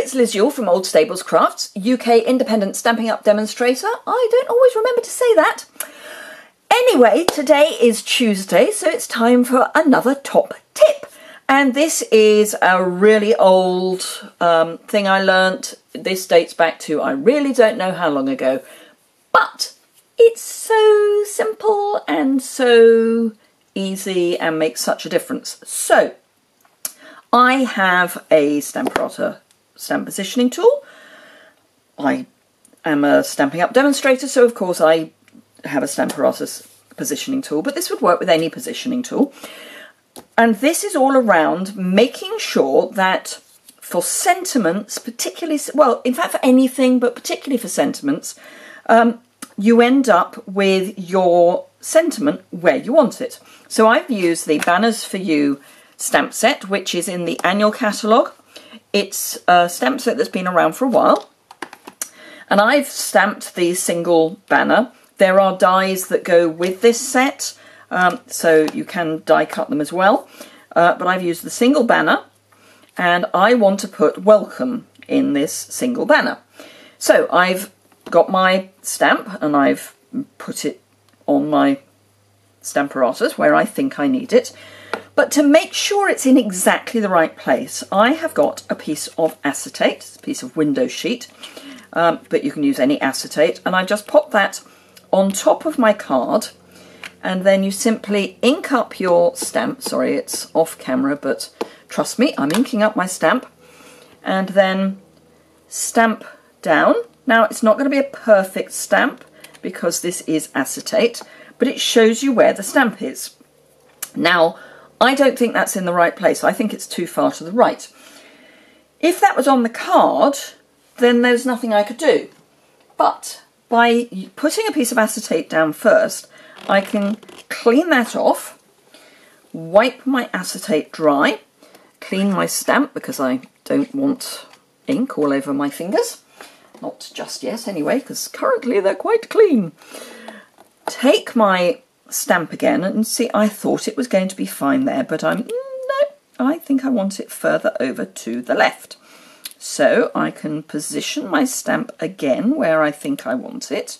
it's Liz Yuille from Old Stables Crafts, UK independent Stampin' Up demonstrator. I don't always remember to say that. Anyway, today is Tuesday, so it's time for another top tip. And this is a really old thing I learnt. This dates back to, I really don't know how long ago, but it's so simple and so easy and makes such a difference. So, I have a Stampin' stamp positioning tool. I am a Stampin' Up demonstrator, so of course I have a Stampin' positioning tool, but this would work with any positioning tool. And this is all around making sure that for sentiments, particularly, well, in fact for anything, but particularly for sentiments, you end up with your sentiment where you want it. So I've used the Banners for You stamp set, which is in the annual catalogue. It's a stamp set that's been around for a while. And I've stamped the single banner. There are dies that go with this set, so you can die cut them as well. But I've used the single banner, and I want to put welcome in this single banner. So I've got my stamp, and I've put it on my Stamparatus where I think I need it. But to make sure it's in exactly the right place, I have got a piece of acetate, a piece of window sheet, but you can use any acetate, and I just pop that on top of my card, and then you simply ink up your stamp. Sorry, it's off camera, but trust me, I'm inking up my stamp, and then stamp down. Now, it's not going to be a perfect stamp because this is acetate, but it shows you where the stamp is. Now, I don't think that's in the right place. I think it's too far to the right. If that was on the card, then there's nothing I could do. But by putting a piece of acetate down first, I can clean that off, wipe my acetate dry, clean my stamp because I don't want ink all over my fingers. Not just yet anyway, because currently they're quite clean. Take my stamp again, and see, I thought it was going to be fine there, but no, I think I want it further over to the left. So I can position my stamp again where I think I want it,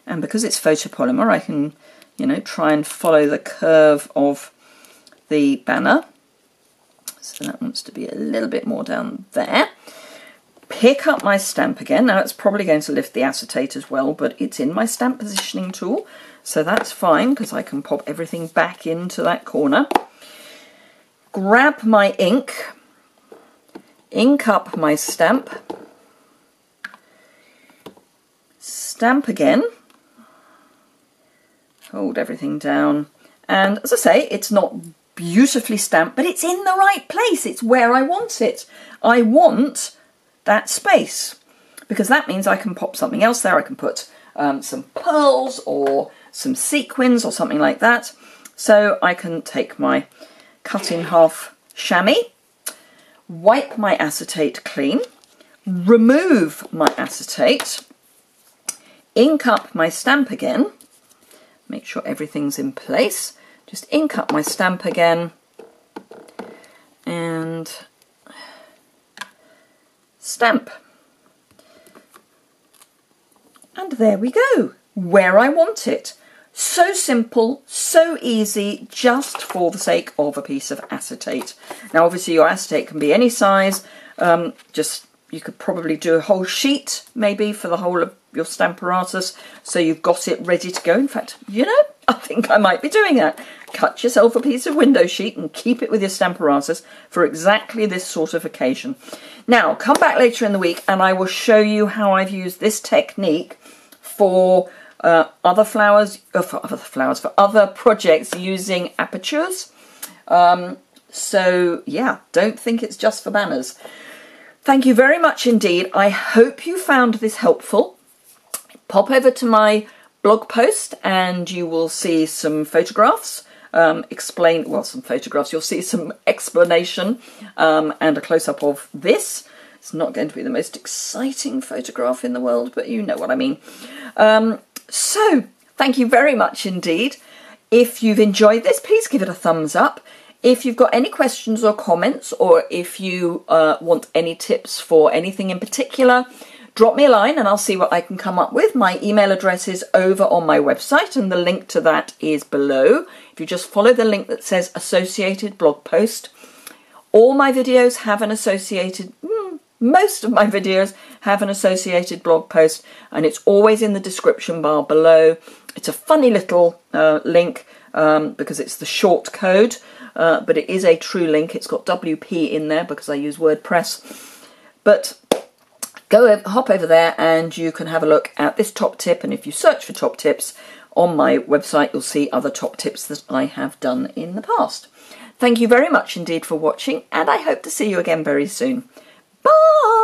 and because it's photopolymer, I can, you know, try and follow the curve of the banner. So that wants to be a little bit more down there. Pick up my stamp again. Now it's probably going to lift the acetate as well, but it's in my stamp positioning tool, so that's fine because I can pop everything back into that corner. Grab my ink, ink up my stamp, stamp again, hold everything down, and as I say, it's not beautifully stamped, but it's in the right place. It's where I want it. I want that space, because that means I can pop something else there. I can put some pearls or some sequins or something like that. So I can take my cut in half chamois, wipe my acetate clean, remove my acetate, ink up my stamp again, make sure everything's in place, just ink up my stamp again, and stamp. And there we go, where I want it. So simple, so easy, just for the sake of a piece of acetate. Now obviously your acetate can be any size, you could probably do a whole sheet maybe for the whole of your Stamparatus, so you've got it ready to go. In fact, you know, I think I might be doing that. Cut yourself a piece of window sheet and keep it with your Stamparatus for exactly this sort of occasion. Now, come back later in the week and I will show you how I've used this technique for other projects using apertures. So yeah, don't think it's just for banners. Thank you very much indeed. I hope you found this helpful. Pop over to my blog post and you will see some photographs. You'll see some explanation and a close-up of this. It's not going to be the most exciting photograph in the world, but you know what I mean. So, thank you very much indeed. If you've enjoyed this, please give it a thumbs up. If you've got any questions or comments, or if you want any tips for anything in particular, drop me a line and I'll see what I can come up with. My email address is over on my website and the link to that is below. If you just follow the link that says associated blog post. All my videos have an associated, most of my videos have an associated blog post, and it's always in the description bar below. It's a funny little link because it's the short code, but it is a true link. It's got WP in there because I use WordPress. But hop over there and you can have a look at this top tip, and if you search for top tips on my website, you'll see other top tips that I have done in the past. Thank you very much indeed for watching, and I hope to see you again very soon. Bye!